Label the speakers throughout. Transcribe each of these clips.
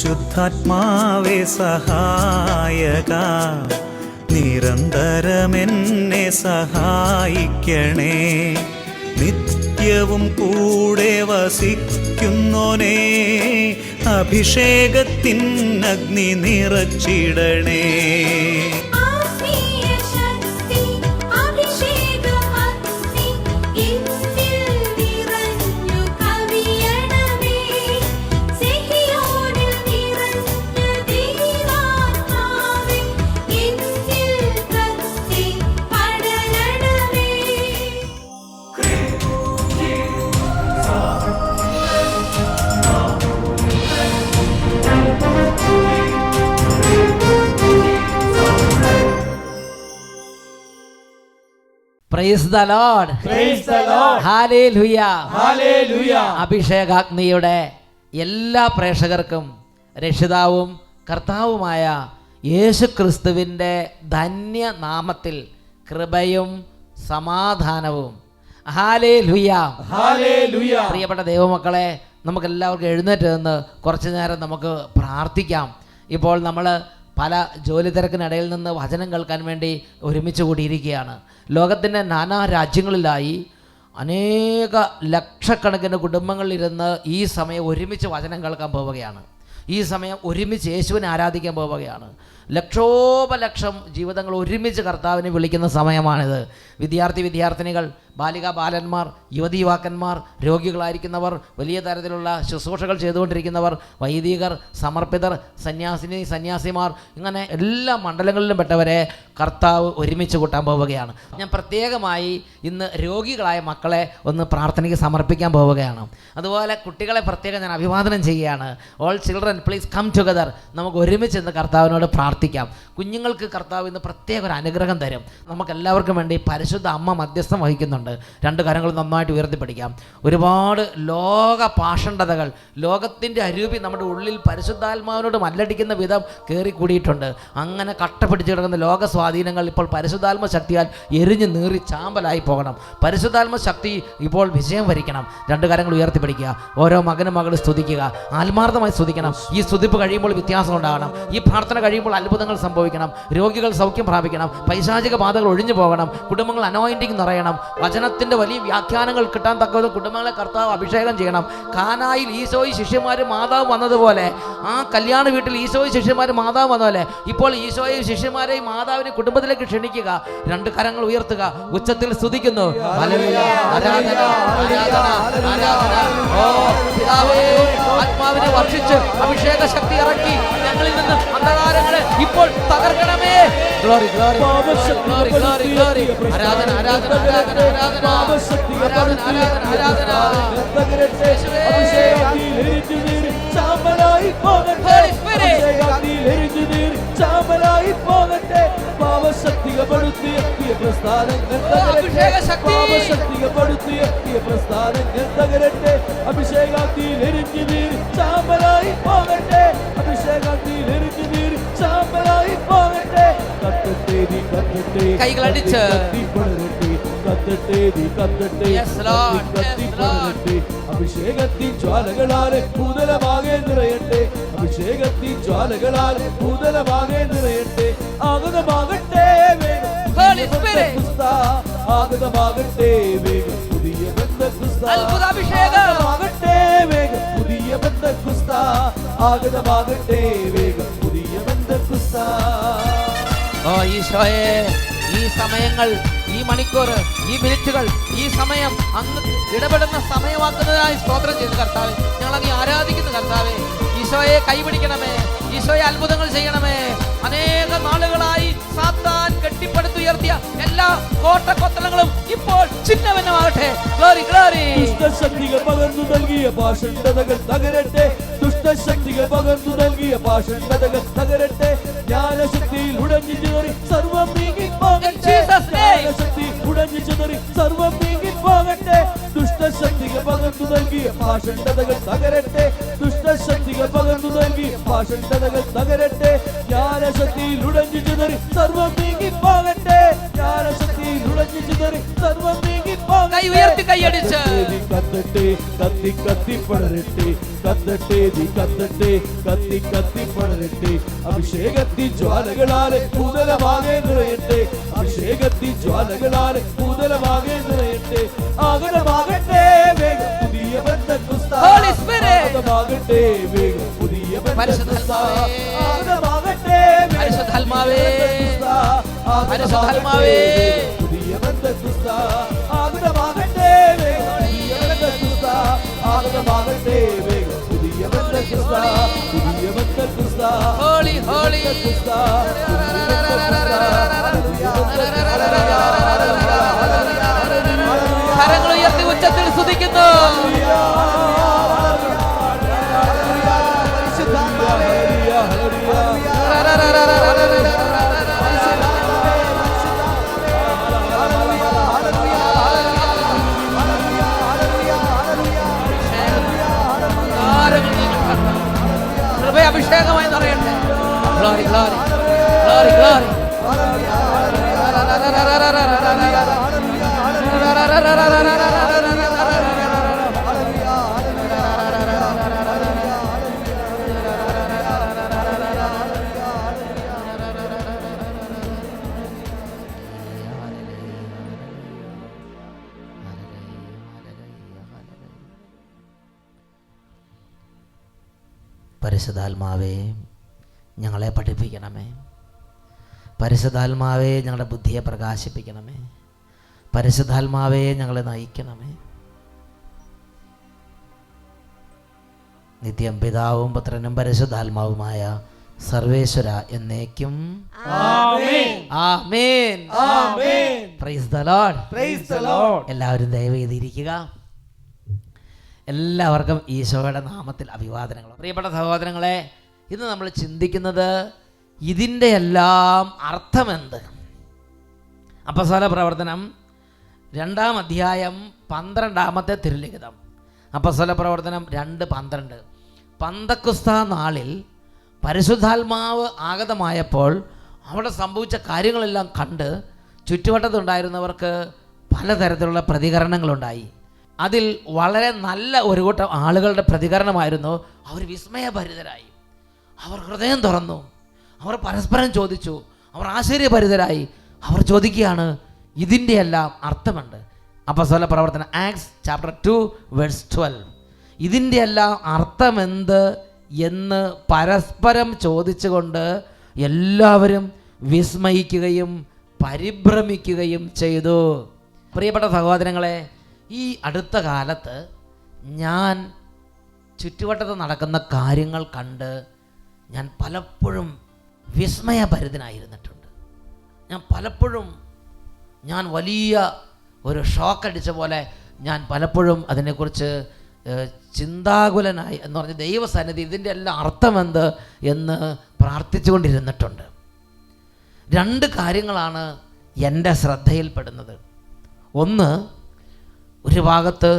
Speaker 1: പരിശുദ്ധാത്മാവേ സഹായക, നിരന്തരമെന്നെ സഹായിക്കണേ. നിത്യവും കൂടെ വസിക്കുന്നോനേ, അഭിഷേകത്തിൻ അഗ്നി നിറച്ചിടണേ.
Speaker 2: Praise the Lord.
Speaker 3: Praise the Lord.
Speaker 2: Hallelujah.
Speaker 3: Hallelujah.
Speaker 2: അഭിഷേകാഗ്നിയുടെ എല്ലാ പ്രേക്ഷകർക്കും രക്ഷിതാവും കർത്താവുമായ യേശുക്രിസ്തുവിൻ്റെ ധന്യനാമത്തിൽ കൃപയും സമാധാനവും. ഹല്ലേലൂയ.
Speaker 3: ഹല്ലേലൂയ.
Speaker 2: പ്രിയപ്പെട്ട ദൈവമക്കളെ, നമുക്കെല്ലാവർക്കും എഴുന്നേറ്റ് നിന്ന് കുറച്ചു നേരം നമുക്ക് പ്രാർത്ഥിക്കാം. ഇപ്പോൾ നമ്മൾ പല ജോലി തിരക്കിനിടയിൽ നിന്ന് വചനം കേൾക്കാൻ വേണ്ടി ഒരുമിച്ച് കൂടിയിരിക്കുകയാണ്. ലോകത്തിൻ്റെ നാനാ രാജ്യങ്ങളിലായി അനേക ലക്ഷക്കണക്കിന് കുടുംബങ്ങളിലിരുന്ന് ഈ സമയം ഒരുമിച്ച് വചനം കേൾക്കാൻ പോവുകയാണ്. ഈ സമയം ഒരുമിച്ച് യേശുവിനെ ആരാധിക്കാൻ പോവുകയാണ്. ലക്ഷോപലക്ഷം ജീവിതങ്ങൾ ഒരുമിച്ച് കർത്താവിനെ വിളിക്കുന്ന സമയമാണിത്. വിദ്യാർത്ഥിനികൾ, ബാലികാബാലന്മാർ, യുവതീയുവാക്കന്മാർ, രോഗികളായിരിക്കുന്നവർ, വലിയ തരത്തിലുള്ള ശുശ്രൂഷകൾ ചെയ്തുകൊണ്ടിരിക്കുന്നവർ, വൈദികർ, സമർപ്പിതർ, സന്യാസിമാർ, ഇങ്ങനെ എല്ലാ മണ്ഡലങ്ങളിലും പെട്ടവരെ കർത്താവ് ഒരുമിച്ച് കൂട്ടാൻ പോവുകയാണ്. ഞാൻ പ്രത്യേകമായി ഇന്ന് രോഗികളായ മക്കളെ ഒന്ന് പ്രാർത്ഥനയ്ക്ക് സമർപ്പിക്കാൻ പോവുകയാണ്. അതുപോലെ കുട്ടികളെ പ്രത്യേകം ഞാൻ അഭിവാദനം ചെയ്യുകയാണ്. All children please come together. നമുക്ക് ഒരുമിച്ച് ഇന്ന് കർത്താവിനോട് പ്രാർത്ഥിക്കാം. കുഞ്ഞുങ്ങൾക്ക് കർത്താവ് ഇന്ന് പ്രത്യേക ഒരു അനുഗ്രഹം തരും. നമുക്കെല്ലാവർക്കും വേണ്ടി പരിശുദ്ധ അമ്മ മധ്യസ്ഥം വഹിക്കുന്നുണ്ട്. രണ്ട് കരങ്ങൾ നന്നായിട്ട് ഉയർത്തിപ്പിടിക്കാം. ഒരുപാട് ലോക പാഷണ്ഡതകൾ, ലോകത്തിൻ്റെ അരൂപി നമ്മുടെ ഉള്ളിൽ പരിശുദ്ധാത്മാവിനോട് മല്ലടിക്കുന്ന വിധം കയറിക്കൂടിയിട്ടുണ്ട്. അങ്ങനെ കട്ട പിടിച്ച് കിടക്കുന്ന ലോക സ്വാധീനങ്ങൾ ഇപ്പോൾ പരിശുദ്ധാത്മ ശക്തിയാൽ എരിഞ്ഞ് നീറി ചാമ്പലായി പോകണം. പരിശുദ്ധാത്മ ശക്തി ഇപ്പോൾ വിജയം വരിക്കണം. രണ്ട് കരങ്ങൾ ഉയർത്തിപ്പിടിക്കുക. ഓരോ മകനും മകളും സ്തുതിക്കുക. ആത്മാർത്ഥമായി സ്തുതിക്കണം. ഈ സ്തുതിപ്പ് കഴിയുമ്പോൾ വ്യത്യാസം ഉണ്ടാകണം. ഈ പ്രാർത്ഥന കഴിയുമ്പോൾ അത്ഭുതങ്ങൾ സംഭവിക്കണം. രോഗികൾ സൗഖ്യം പ്രാപിക്കണം. പൈശാചിക ബാധകൾ ഒഴിഞ്ഞു പോകണം. കുടുംബങ്ങൾ അനോയിന്റിങ് നിറയണം. വചനത്തിൻ്റെ വലിയ വ്യാഖ്യാനങ്ങൾ കിട്ടാൻ തക്കത് കുടുംബങ്ങളെ കർത്താവ് അഭിഷേകം ചെയ്യണം. കാനായിൽ ഈശോയും ശിഷ്യന്മാരും മാതാവ് വന്നതുപോലെ, ആ കല്യാണ വീട്ടിൽ ഈശോയും ശിഷ്യന്മാരും മാതാവ് വന്നതുപോലെ ഇപ്പോൾ ഈശോയും ശിഷ്യന്മാരെയും മാതാവിനെ കുടുംബത്തിലേക്ക് ക്ഷണിക്കുക. രണ്ട് കരങ്ങൾ ഉയർത്തുക. ഉച്ചത്തിൽ സ്തുതിക്കുന്നു. ആരാധന, ആരാധന, ആരാധന. ഓ പിതാവേ, ആത്മാവിനെ വർഷിച്ച് അഭിഷേക ശക്തി ഇറക്കി ഞങ്ങളിൽ നിന്ന് അന്ധകാരങ്ങളെ ഇപ്പോൾ തകർക്കണമേ. Glory, glory, glory, glory, glory. ആരാധന, ആരാധന, ആരാധന, ആരാധന, ആരാധന, ആരാധന, ആരാധന.
Speaker 3: ചാമ്പലായി പോകട്ടെ, ചാമ്പലായി പോകട്ടെ. പാവശക്തികപ്പെടുത്തിയ പ്രസ്ഥാനങ്ങൾ പാവശക്തികപ്പെടുത്തിയ പ്രസ്ഥാനങ്ങൾ തകരട്ടെ. അഭിഷേകാഗ്നിയിൽ എരിഞ്ഞു നീര് ചാമ്പലായി പോകട്ടെ. അഭിഷേകാഗ്നിയിൽ എരിഞ്ഞു നീര് ചാമ്പലായി പോകട്ടെ. കത്തട്ടെ നീ കത്തട്ടെ,
Speaker 2: കൈകളടിച്ച്
Speaker 3: കത്തട്ടെ നീ കത്തട്ടെ, കത്തിപ്പടരട്ടെ. അഭിഷേകത്തിൻ ജ്വാലകളാലെ ഭൂതലമാകെ നിറയട്ടെ. അഭിഷേകത്തിൻ ജ്വാലകളാലെ ഭൂതലമാകെ നിറയട്ടെ. ആഗതമാകട്ടെ വേഗം ആഗതമാകട്ടെ വേഗം പുതിയ ബന്ധക്കുസ്ത. ആഗതമാകട്ടെ വേഗം പുതിയ ബന്ധക്കുസ്ത. ആഗതമാകട്ടെ വേഗം പുതിയ ബന്ധക്കുസ്ത.
Speaker 2: ഓ ഈശോയെ, ഈ സമയങ്ങൾ, ഈ മണിക്കൂർ, ഈ മിനിറ്റുകൾ, ഈ സമയം അങ്ങ് ഇടപെടുന്ന സമയമാക്കുന്നതിനായി സ്തോത്രം ചെയ്യുന്നു കർത്താവേ. ഞങ്ങളങ്ങ് ആരാധിക്കുന്നു കർത്താവേ. ഈശോയെ കൈപിടിക്കണമേ. ഈശോയെ അത്ഭുതങ്ങൾ ചെയ്യണമേ. അനേക നാളുകളായി സാത്താൻ കെട്ടിപ്പടുത്തുയർത്തിയ എല്ലാ കോട്ടക്കൊത്തളങ്ങളും ഇപ്പോൾ ചിഹ്നവന്നമാകട്ടെ. Glory, glory.
Speaker 3: ദുഷ്ടശക്തികൾ പകർന്നു നൽകിയ പാഷണ്ഡതകൾ തകരട്ടെ. ദുഷ്ടശക്തികൾ പകർന്നു നൽകിയ പാഷണ്ഡതകൾ തകരട്ടെ. ജ്ഞാനശക്തിയിൽ ഉടഞ്ഞു ചിതറി സർവം നീങ്ങിപ്പോകട്ടെ. ജ്ഞാനശക്തി ഉടഞ്ഞു ചിതറി സർവം നീങ്ങിപ്പോകട്ടെ. ദുഷ്ടശക്തികൾ പകർന്നു നൽകിയ പാഷണ്ഡതകൾ തകരട്ടെ. ദുഷ്ടശക്തികൾ പകർന്നു നൽകിയ പാഷണ്ഡതകൾ തകരട്ടെ. ജ്ഞാനശക്തിയിൽ ഉടഞ്ഞു ചിതറി സർവം നീങ്ങിപ്പോകട്ടെ. ജ്ഞാനശക്തിയിൽ ഉടഞ്ഞു ചിതറി സർവം നീങ്ങിപ്പോകട്ടെ.
Speaker 2: കൈ ഉയർത്തി കൈയടിച്ച്
Speaker 3: കത്തട്ടെ കത്തി കത്തി പടരട്ടെ കത്തട്ടെ നീ കത്തട്ടെ കത്തി കത്തി പടരട്ടെ അഭിഷേകത്തി ജ്വാലകളാലെ ഭൂതലമാകെ നിറയട്ടെ അഭിഷേകത്തി ജ്വാലകളാലെ ഭൂതലമാകെ നിറയട്ടെ ആഗതമാകട്ടെ വേഗം പുതിയ
Speaker 2: Holy Spirit.
Speaker 3: ആഗതമാകട്ടെ വേഗം പുതിയ ആഗതമാകട്ടെ
Speaker 2: പരിശുദ്ധാത്മാവേ പരിശുദ്ധാത്മാവേ
Speaker 3: പുതിയ ബന്ധക്കുസ്ത ആഗതമാകട്ടെ വേഗം പുതിയ ബന്ധക്കുസ്ത ആഗതമാകട്ടെ വേഗം പുതിയ ബന്ധക്കുസ്ത പുതിയ ബന്ധക്കുസ്ത
Speaker 2: ഹോളി ഹോളി കരങ്ങൾ ഉയർത്തി ഉച്ചത്തിൽ സ്തുതിക്കുന്നു. അഭിഷേകമായി നിറയട്ടെ. Glory glory glory glory. പരിശുദ്ധാത്മാവേ ഞങ്ങളെ പഠിപ്പിക്കണമേ. പരിശുദ്ധാത്മാവേ ഞങ്ങളുടെ ബുദ്ധിയെ പ്രകാശിപ്പിക്കണമേ. പരിശുദ്ധാത്മാവേ ഞങ്ങളെ നയിക്കണമേ. നിത്യം പിതാവും പുത്രനും പരിശുദ്ധാത്മാവുമായ സർവേശ്വര എന്നേക്കും ആമേൻ. Praise the Lord. എല്ലാവരും ദയവേദിയിരിക്കുക. എല്ലാവർക്കും ഈശോയുടെ നാമത്തിൽ അഭിവാദനങ്ങൾ. പ്രിയപ്പെട്ട സഹോദരങ്ങളെ, ഇന്ന് നമ്മൾ ചിന്തിക്കുന്നത് ഇതിൻ്റെ എല്ലാം അർത്ഥമെന്ത്. അപ്പോസ്തല പ്രവർത്തനം 2-ാം അധ്യായം 12-ാമത്തെ തിരുലിഖിതം. അപ്പോസ്തല പ്രവർത്തനം 2:12. പന്തക്കുസ്ത നാളിൽ പരിശുദ്ധാത്മാവ് ആഗതമായപ്പോൾ അവിടെ സംഭവിച്ച കാര്യങ്ങളെല്ലാം കണ്ട് ചുറ്റുവട്ടത്തുണ്ടായിരുന്നവർക്ക് പലതരത്തിലുള്ള പ്രതികരണങ്ങളുണ്ടായി. അതിൽ വളരെ നല്ല ഒരു കൂട്ടം ആളുകളുടെ പ്രതികരണമായിരുന്നു. അവർ വിസ്മയഭരിതരായി, അവർ ഹൃദയം തുറന്നു, അവർ പരസ്പരം ചോദിച്ചു, അവർ ആശ്ചര്യഭരിതരായി. അവർ ചോദിക്കുകയാണ്, ഇതിൻ്റെ എല്ലാം അർത്ഥമുണ്ട്. അപ്പോസ്തല പ്രവർത്തനം ആക്ട്സ് ചാപ്റ്റർ 2:12. ഇതിൻ്റെ എല്ലാം അർത്ഥമെന്ത് എന്ന് പരസ്പരം ചോദിച്ചുകൊണ്ട് എല്ലാവരും വിസ്മയിക്കുകയും പരിഭ്രമിക്കുകയും ചെയ്തു. പ്രിയപ്പെട്ട സഹോദരങ്ങളെ, ഈ അടുത്ത കാലത്ത് ഞാൻ ചുറ്റുവട്ടത്ത് നടക്കുന്ന കാര്യങ്ങൾ കണ്ട് ഞാൻ പലപ്പോഴും വിസ്മയഭരിതനായിരുന്നിട്ടുണ്ട്. ഞാൻ വലിയ ഒരു ഷോക്ക് അടിച്ച പോലെ ഞാൻ പലപ്പോഴും അതിനെക്കുറിച്ച് ചിന്താകുലനായി എന്ന് പറഞ്ഞ് ദൈവസന്നിധി ഇതിൻ്റെ എല്ലാം അർത്ഥമെന്ത് എന്ന് പ്രാർത്ഥിച്ചുകൊണ്ടിരുന്നിട്ടുണ്ട്. 2 കാര്യങ്ങളാണ് എൻ്റെ ശ്രദ്ധയിൽപ്പെടുന്നത്. ഒന്ന്, ഒരു ഭാഗത്ത്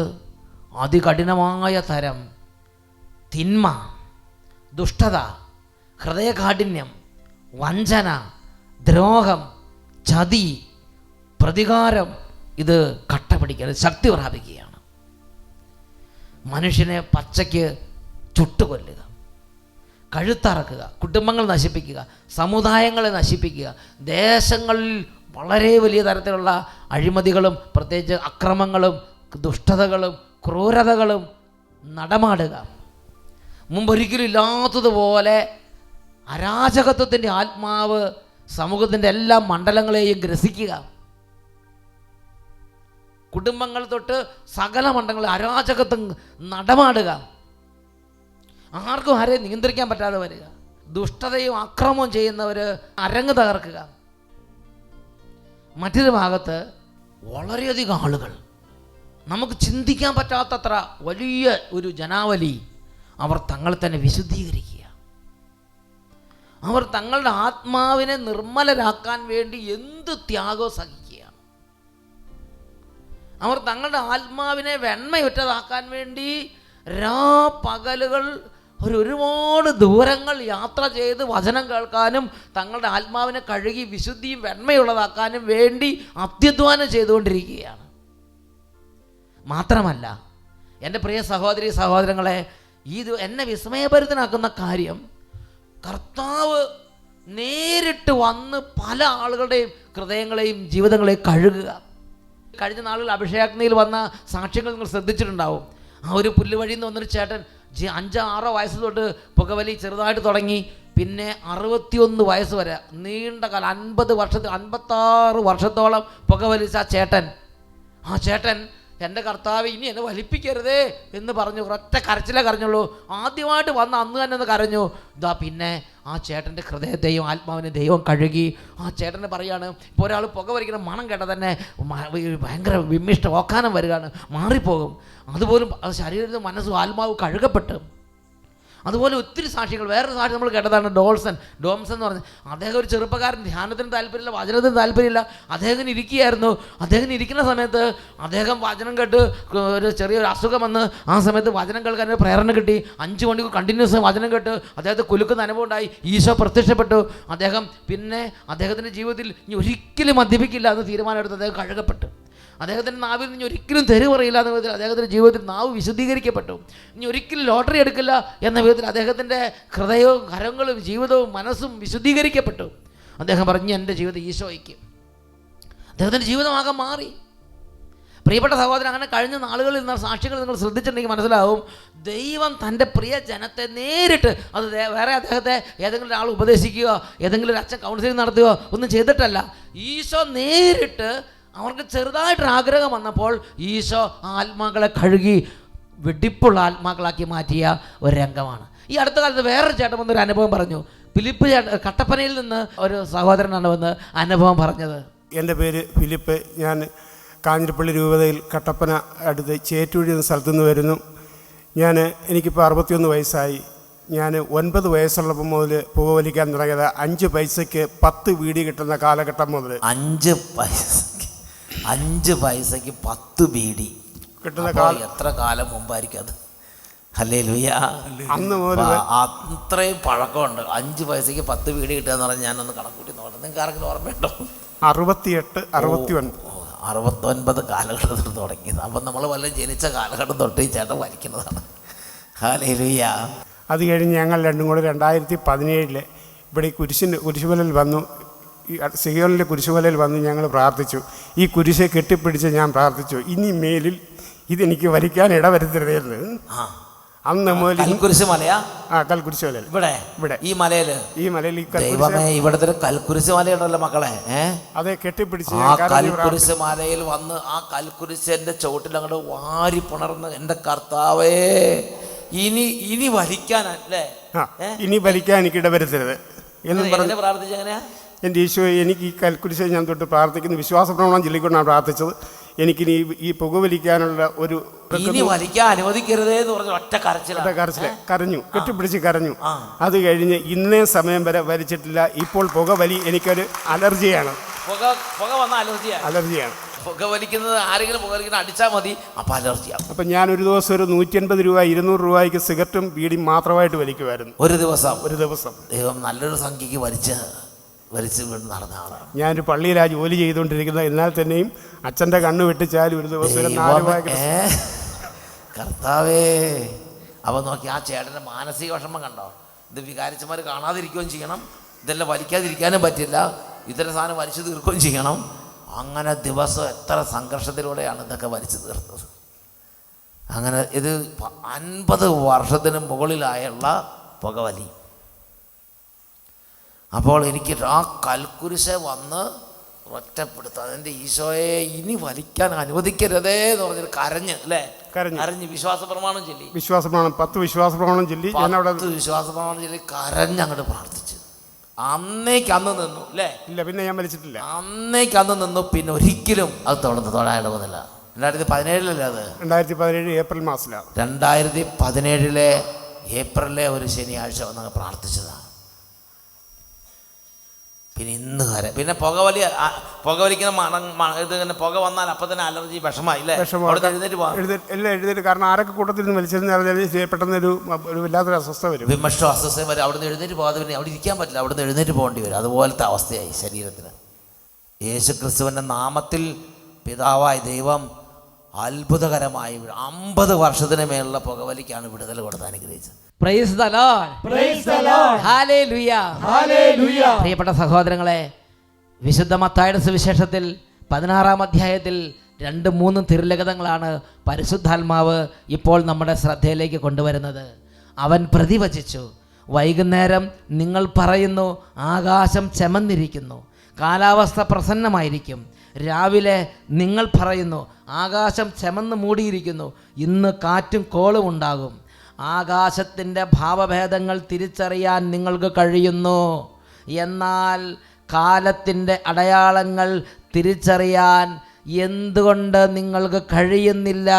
Speaker 2: അതികഠിനമായ തരം തിന്മ, ദുഷ്ടത, ഹൃദയകാഠിന്യം, വഞ്ചന, ദ്രോഹം, ചതി, പ്രതികാരം, ഇത് കട്ട പിടിക്കുക, ശക്തി പ്രാപിക്കുകയാണ്. മനുഷ്യനെ പച്ചയ്ക്ക് ചുട്ടുകൊല്ലുക, കഴുത്തറക്കുക, കുടുംബങ്ങൾ നശിപ്പിക്കുക, സമുദായങ്ങളെ നശിപ്പിക്കുക, ദേശങ്ങളിൽ വളരെ വലിയ തരത്തിലുള്ള അഴിമതികളും പ്രത്യേകിച്ച് അക്രമങ്ങളും ദുഷ്ടതകളും ക്രൂരതകളും നടമാടുക. മുമ്പൊരിക്കലും ഇല്ലാത്തതുപോലെ അരാജകത്വത്തിൻ്റെ ആത്മാവ് സമൂഹത്തിൻ്റെ എല്ലാ മണ്ഡലങ്ങളെയും ഗ്രസിക്കുക. കുടുംബങ്ങൾ തൊട്ട് സകല മണ്ഡലങ്ങളിൽ അരാജകത്വം നടമാടുക. ആർക്കും ആരെയും നിയന്ത്രിക്കാൻ പറ്റാതെ വരിക. ദുഷ്ടതയും അക്രമവും ചെയ്യുന്നവർ അരങ്ങ് തകർക്കുക. മറ്റൊരു ഭാഗത്ത് വളരെയധികം ആളുകൾ, നമുക്ക് ചിന്തിക്കാൻ പറ്റാത്തത്ര വലിയ ഒരു ജനാവലി, അവർ തങ്ങളെ തന്നെ വിശുദ്ധീകരിക്കുക. അവർ തങ്ങളുടെ ആത്മാവിനെ നിർമ്മലരാക്കാൻ വേണ്ടി എന്ത് ത്യാഗവും സഹിക്കുകയാണ്. അവർ തങ്ങളുടെ ആത്മാവിനെ വെണ്മയുറ്റതാക്കാൻ വേണ്ടി രാപ്പകലുകൾ ഒരുപാട് ദൂരങ്ങൾ യാത്ര ചെയ്ത് വചനം കേൾക്കാനും തങ്ങളുടെ ആത്മാവിനെ കഴുകി വിശുദ്ധിയും വെണ്മയുള്ളതാക്കാനും വേണ്ടി അത്യധ്വാനം ചെയ്തുകൊണ്ടിരിക്കുകയാണ്. മാത്രമല്ല എൻ്റെ പ്രിയ സഹോദരി സഹോദരങ്ങളെ, എന്നെ വിസ്മയഭരിതനാക്കുന്ന കാര്യം, കർത്താവ് നേരിട്ട് വന്ന് പല ആളുകളുടെയും ഹൃദയങ്ങളെയും ജീവിതങ്ങളെയും കഴുകുക. കഴിഞ്ഞ നാളുകൾ അഭിഷേകാഗ്നിയിൽ വന്ന സാക്ഷ്യങ്ങൾ നിങ്ങൾ ശ്രദ്ധിച്ചിട്ടുണ്ടാവും. ആ ഒരു പുല്ലുവഴിയിൽ നിന്ന് വന്നൊരു ചേട്ടൻ 5-6 വയസ്സ് തൊട്ട് പുകവലി ചെറുതായിട്ട് തുടങ്ങി, പിന്നെ 61 വയസ്സ് വരെ നീണ്ട കാലം 56 വർഷത്തോളം പുകവലിച്ച ആ ചേട്ടൻ എൻ്റെ കർത്താവ് ഇനി എന്നെ വലിപ്പിക്കരുതേ എന്ന് പറഞ്ഞു. ഒറ്റ കരച്ചിലേ കരഞ്ഞുള്ളൂ. ആദ്യമായിട്ട് വന്ന് അന്ന് തന്നെ ഒന്ന് കരഞ്ഞു. പിന്നെ ആ ചേട്ടൻ്റെ ഹൃദയത്തെയും ആത്മാവിനെ ദൈവം കഴുകി. ആ ചേട്ടന് പറയാണ്, ഇപ്പോൾ ഒരാൾ പുകവലിക്കുന്ന മണം കേട്ടാൽ തന്നെ ഭയങ്കര വിമ്മിഷ്ടം, ഓക്കാനം വരികയാണ്, മാറിപ്പോകും. അതുപോലും ശരീരത്തിൽ മനസ്സും ആത്മാവ് കഴുകപ്പെട്ട്. അതുപോലെ ഒത്തിരി സാക്ഷികൾ. വേറൊരു സാക്ഷി നമ്മൾ കേട്ടതാണ് ഡോംസൺ എന്ന് പറഞ്ഞ്. അദ്ദേഹം ഒരു ചെറുപ്പക്കാരൻ, ധ്യാനത്തിന് താല്പര്യമില്ല, വചനത്തിന് താല്പര്യമില്ല. അദ്ദേഹം ഇരിക്കുകയായിരുന്നു. അദ്ദേഹം ഇരിക്കുന്ന സമയത്ത് അദ്ദേഹം വചനം കേട്ട് ഒരു ചെറിയൊരു അസുഖം വന്ന് ആ സമയത്ത് വചനം കേൾക്കാൻ ഒരു പ്രേരണ കിട്ടി. 5 മണിക്കൂർ കണ്ടിന്യൂസ് വചനം കേട്ട് അദ്ദേഹത്തെ കുലുക്കുന്ന അനുഭവം ഉണ്ടായി. ഈശോ പ്രത്യക്ഷപ്പെട്ടു. അദ്ദേഹത്തിൻ്റെ ജീവിതത്തിൽ ഇനി ഒരിക്കലും മദ്യപിക്കില്ല എന്ന് തീരുമാനമെടുത്ത് അദ്ദേഹം കഴുകപ്പെട്ടു. അദ്ദേഹത്തിൻ്റെ നാവിൽ നിന്ന് ഒരിക്കലും തെരുവ് പറയില്ല എന്ന വിധത്തിൽ അദ്ദേഹത്തിൻ്റെ ജീവിതത്തിൽ നാവ് വിശുദ്ധീകരിക്കപ്പെട്ടു. ഇനി ഒരിക്കലും ലോട്ടറി എടുക്കില്ല എന്ന വിധത്തിൽ അദ്ദേഹത്തിൻ്റെ ഹൃദയവും കരങ്ങളും ജീവിതവും മനസ്സും വിശുദ്ധീകരിക്കപ്പെട്ടു. അദ്ദേഹം പറഞ്ഞു, എൻ്റെ ജീവിതം ഈശോയ്ക്ക്. അദ്ദേഹത്തിൻ്റെ ജീവിതമാകെ മാറി. പ്രിയപ്പെട്ട സഹോദരൻ, അങ്ങനെ കഴിഞ്ഞ നാളുകളിൽ നിന്ന് സാക്ഷികൾ നിങ്ങൾ ശ്രദ്ധിച്ചിട്ടുണ്ടെങ്കിൽ മനസ്സിലാവും, ദൈവം തൻ്റെ പ്രിയ ജനത്തെ നേരിട്ട്, അത് വേറെ അദ്ദേഹത്തെ ഏതെങ്കിലും ഒരാൾ ഉപദേശിക്കുകയോ ഏതെങ്കിലും ഒരു അച്ഛൻ കൗൺസിലിംഗ് നടത്തുകയോ ഒന്നും ചെയ്തിട്ടല്ല. ഈശോ നേരിട്ട് അവർക്ക് ചെറുതായിട്ടൊരു ആഗ്രഹം വന്നപ്പോൾ ഈശോ ആത്മാക്കളെ കഴുകി വെടിപ്പുള്ള ആത്മാക്കളാക്കി മാറ്റിയ ഒരു രംഗമാണ്. ഈ അടുത്ത കാലത്ത് വേറൊരു ചേട്ടൻ വന്നൊരു അനുഭവം പറഞ്ഞു. ഫിലിപ്പ് കട്ടപ്പനയിൽ നിന്ന് ഒരു സഹോദരനാണ് വന്ന് അനുഭവം പറഞ്ഞത്.
Speaker 4: എൻ്റെ പേര് ഫിലിപ്പ്. ഞാൻ കാഞ്ഞിരപ്പള്ളി രൂപതയിൽ കട്ടപ്പന അടുത്ത് ചേറ്റൂഴി എന്ന സ്ഥലത്തു നിന്ന് വരുന്നു. എനിക്കിപ്പോൾ 61 വയസ്സായി. ഞാൻ 9 വയസ്സുള്ളപ്പോൾ മുതൽ പുകവലിക്കാൻ തുടങ്ങിയത്. 5 പൈസയ്ക്ക് 10 ബീഡി കിട്ടുന്ന കാലഘട്ടം മുതൽ
Speaker 2: 5 പൈസയ്ക്ക് 10 ബീഡി കിട്ടുന്ന കാലം എത്ര കാലം മുമ്പായിരിക്കും അത്? ഹല്ലേലൂയ.
Speaker 4: അന്ന് മുതൽ
Speaker 2: അത്രയും പഴക്കമുണ്ട്. 5 പൈസയ്ക്ക് 10 ബീഡി കിട്ടുക എന്ന് പറഞ്ഞാൽ ഞാനൊന്ന് കണക്കൂട്ടി നോക്കാം. നിങ്ങൾക്ക് ആർക്കെങ്കിലും ഓർമ്മയുണ്ടോ?
Speaker 4: 68, 69
Speaker 2: കാലഘട്ടത്തിൽ തുടങ്ങിയത്. അപ്പം നമ്മൾ വല്ലതും ജനിച്ച കാലഘട്ടം തൊട്ട് ഈ ചേട്ടൻ വലിക്കുന്നതാണ്. ഹല്ലേലൂയ.
Speaker 4: അത് കഴിഞ്ഞ് ഞങ്ങൾ രണ്ടും കൂടെ 2017 ഇവിടെ ഈ കുരിശുമലയിൽ വന്നു. ഈ സിയോനിലെ കുരിശുമലയിൽ വന്ന് ഞങ്ങൾ പ്രാർത്ഥിച്ചു. ഈ കുരിശെ കെട്ടിപ്പിടിച്ച് ഞാൻ പ്രാർത്ഥിച്ചു, ഇനി മേലിൽ ഇതെനിക്ക് വലിക്കാൻ ഇടവരുത്തരുതെന്ന്. അന്ന് മുതൽ
Speaker 2: കൽക്കുരിശ് മലയാ?
Speaker 4: കൽക്കുരിശ് മലയിൽ ഇവിടെ
Speaker 2: ഈ മലയിൽ ഇവിടുത്തെ കൽക്കുരിശ് മലയുണ്ടല്ലോ മക്കളെ.
Speaker 4: അതെ, കെട്ടിപ്പിടിച്ച്
Speaker 2: ആ കൽക്കുരിശ് മലയിൽ വന്ന് ആ കൽക്കുരിശിന്റെ ചോട്ടിൽ അങ്ങോട്ട് വാരി പുണർന്ന്, എൻ്റെ കർത്താവേ ഇനി വലിക്കാനല്ലേ,
Speaker 4: ഇനി വലിക്കാൻ എനിക്ക് ഇടവരുത്തരുത് എന്നും പറഞ്ഞ്
Speaker 2: പ്രാർത്ഥിച്ചു. എങ്ങനെയാ?
Speaker 4: എൻ്റെ ഈശോയെ, എനിക്ക് ഈ കൽക്കുരിശെ ഞാൻ തൊട്ട് പ്രാർത്ഥിക്കുന്നു. വിശ്വാസ പ്രമാണം ചൊല്ലിക്കൊണ്ടാണ് പ്രാർത്ഥിച്ചത്. എനിക്കിനി ഈ പുകവലിക്കാനുള്ള ഒരു
Speaker 2: വലിക്കാൻ അനുവദിക്കരുതേ എന്ന് പറഞ്ഞ ഒറ്റ
Speaker 4: കരഞ്ഞു, കെട്ടിപ്പിടിച്ച് കരഞ്ഞു. അത് കഴിഞ്ഞ് ഇന്നേ സമയം വരെ വലിച്ചിട്ടില്ല. ഇപ്പോൾ പുകവലി എനിക്കൊരു അലർജിയാണ്.
Speaker 2: പുക വന്ന
Speaker 4: അലർജിയാണ്.
Speaker 2: പുകവലിക്കുന്നത് ആരെങ്കിലും പുകവലിക്കുന്നത് അടിച്ചാൽ മതി, അപ്പം അലർജിയാണ്.
Speaker 4: അപ്പം ഞാൻ ഒരു ദിവസം ഒരു 150 രൂപ 200 രൂപയ്ക്ക് സിഗരറ്റും ബീഡിയും മാത്രമായിട്ട് വലിക്കുമായിരുന്നു
Speaker 2: ഒരു ദിവസം.
Speaker 4: ദൈവം
Speaker 2: നല്ലൊരു സംഖ്യക്ക് വലിച്ച് നടന്ന ആളാണ്.
Speaker 4: ഞാനൊരു പള്ളിയിലാണ് ജോലി ചെയ്തുകൊണ്ടിരിക്കുന്നത്. എന്നാൽ തന്നെയും അച്ഛൻ്റെ കണ്ണ് വെട്ടിച്ചാലും ഒരു ദിവസം 4
Speaker 2: കർത്താവേ. അപ്പം നോക്കി ആ ചേട്ടൻ്റെ മാനസിക വിഷമം കണ്ടോ? ഇത് വികാരിച്ചമാർ കാണാതിരിക്കുകയും ചെയ്യണം, ഇതെല്ലാം വലിക്കാതിരിക്കാനും പറ്റില്ല, ഇത്തരം സാധനം വലിച്ചു തീർക്കുകയും ചെയ്യണം. അങ്ങനെ ദിവസം എത്ര സംഘർഷത്തിലൂടെയാണ് ഇതൊക്കെ വലിച്ചു തീർത്തത്. അങ്ങനെ ഇത് 50 വർഷത്തിന് മുകളിലായുള്ള പുകവലി. അപ്പോൾ എനിക്ക് ആ കൽക്കുരിശ് വന്ന് ഒറ്റപ്പെടുത്തുക, അതിൻ്റെ ഈശോയെ ഇനി വലിക്കാൻ അനുവദിക്കരുതേ എന്ന് പറഞ്ഞിട്ട് കരഞ്ഞ് വിശ്വാസ പ്രമാണം ചൊല്ലി
Speaker 4: 10 വിശ്വാസ പ്രമാണം ചൊല്ലി
Speaker 2: കരഞ്ഞങ്ങോട്ട് പ്രാർത്ഥിച്ചു. അന്ന് നിന്നു അല്ലേ?
Speaker 4: ഇല്ല, പിന്നെ ഞാൻ വലിച്ചിട്ടില്ല.
Speaker 2: അന്ന് നിന്നു. പിന്നെ ഒരിക്കലും അത് തൊടാനിടവന്നില്ല. 2017 അത്
Speaker 4: 2017 ഏപ്രിൽ മാസത്തിലാണ്.
Speaker 2: 2017 ഏപ്രിലെ ഒരു ശനിയാഴ്ച വന്നങ്ങ് പ്രാർത്ഥിച്ചതാണ്. പിന്നെ ഇന്ന് വരെ പിന്നെ പുകവലിക്കുന്ന ഇത് തന്നെ പുക വന്നാൽ അപ്പം തന്നെ അലർജി വിഷമായില്ലേ?
Speaker 4: എഴുന്നേറ്റ് കാരണം ആരൊക്കെ കൂട്ടത്തിൽ നിന്ന് വലിച്ചിരുന്ന് പെട്ടെന്ന് ഒരു വല്ലാത്തൊരു അസ്വസ്ഥ വരും,
Speaker 2: വിമർശം അസ്വസ്ഥയും വരും. അവിടെ നിന്ന് എഴുന്നേറ്റ് പോകാതെ പിന്നെ അവിടെ ഇരിക്കാൻ പറ്റില്ല, അവിടെ നിന്ന് എഴുന്നേറ്റ് പോകേണ്ടി വരും. അതുപോലത്തെ അവസ്ഥയായി ശരീരത്തിന്. യേശു ക്രിസ്തുവിൻ്റെ നാമത്തിൽ പിതാവായ ദൈവം
Speaker 5: അത്ഭുതകരമായി 50 വർഷത്തിന് മേലുള്ള പുകവലിക്കാണ് വിടുതൽ കൊടുത്ത് അനുഗ്രഹിച്ചത്.
Speaker 2: Praise the Lord.
Speaker 3: Praise the Lord.
Speaker 2: Hallelujah.
Speaker 3: Hallelujah.
Speaker 2: പ്രിയപ്പെട്ട സഹോദരങ്ങളെ, വിശുദ്ധ മത്തായിയുടെ സുവിശേഷത്തിൽ 16-ാം അധ്യായത്തിൽ 2-3 തിരുലിഖിതങ്ങളാണ് പരിശുദ്ധാത്മാവ് ഇപ്പോൾ നമ്മുടെ ശ്രദ്ധയിലേക്ക് കൊണ്ടുവരുന്നത്. അവൻ പ്രതിവചിച്ചു, വൈകുന്നേരം നിങ്ങൾ പറയുന്നു ആകാശം ചെമന്നിരിക്കുന്നു, കാലാവസ്ഥ പ്രസന്നമായിരിക്കും. രാവിലെ നിങ്ങൾ പറയുന്നു ആകാശം ചെമന്ന് മൂടിയിരിക്കുന്നു, ഇന്ന് കാറ്റും കോളും ഉണ്ടാകും. ആകാശത്തിൻ്റെ ഭാവഭേദങ്ങൾ തിരിച്ചറിയാൻ നിങ്ങൾക്ക് കഴിയുന്നു, എന്നാൽ കാലത്തിൻ്റെ അടയാളങ്ങൾ തിരിച്ചറിയാൻ എന്തുകൊണ്ട് നിങ്ങൾക്ക് കഴിയുന്നില്ല?